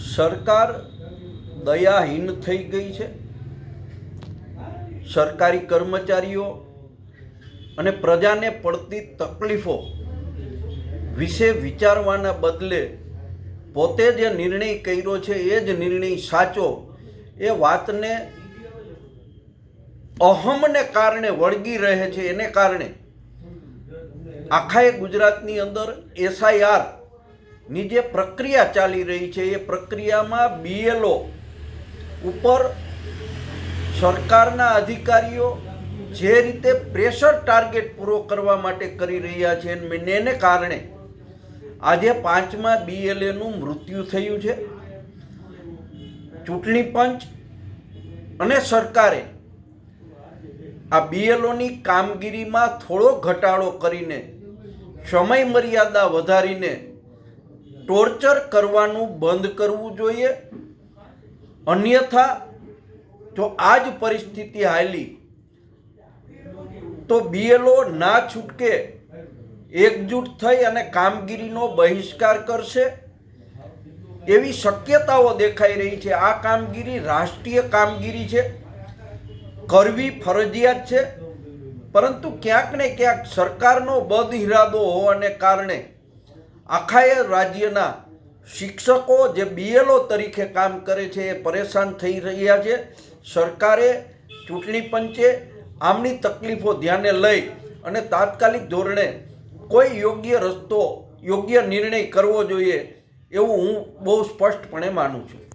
સરકાર દયાહીન થઈ ગઈ છે. સરકારી કર્મચારીઓ અને પ્રજાને પડતી તકલીફો વિશે વિચારવાના બદલે પોતે જે નિર્ણય કર્યો છે એ જ નિર્ણય સાચો એ વાતને અહમને કારણે વળગી રહે છે. એને કારણે આખાએ ગુજરાતની અંદર SIR ની જે પ્રક્રિયા ચાલી રહી છે એ પ્રક્રિયામાં BLO ઉપર સરકારના અધિકારીઓ જે રીતે પ્રેશર ટાર્ગેટ પૂરો કરવા માટે કરી રહ્યા છે એને કારણે આજે 5મા BLAનું મૃત્યુ થયું છે. ચૂંટણી પંચ અને સરકારે આ BLOની કામગીરીમાં થોડો ઘટાડો કરીને સમય મર્યાદા વધારીને ટોર્ચર કરવાનું બંધ કરવું જોઈએ. અન્યથા જો આ જ પરિસ્થિતિ હાલી તો BLO ના છૂટકે એકજૂટ થઈ અને કામગીરીનો બહિષ્કાર કરશે એવી શક્યતાઓ દેખાઈ રહી છે. આ કામગીરી રાષ્ટ્રીય કામગીરી છે, કરવી ફરજિયાત છે, પરંતુ ક્યાંક ને ક્યાંક સરકારનો બદ ઇરાદો હોવાને કારણે આખાએ રાજ્યના શિક્ષકો જે BLO તરીકે કામ કરે છે એ પરેશાન થઈ રહ્યા છે. સરકારે, ચૂંટણી પંચે આમની તકલીફો ધ્યાને લઈ અને તાત્કાલિક ધોરણે કોઈ યોગ્ય રસ્તો, યોગ્ય નિર્ણય કરવો જોઈએ એવું હું બહુ સ્પષ્ટપણે માનું છું.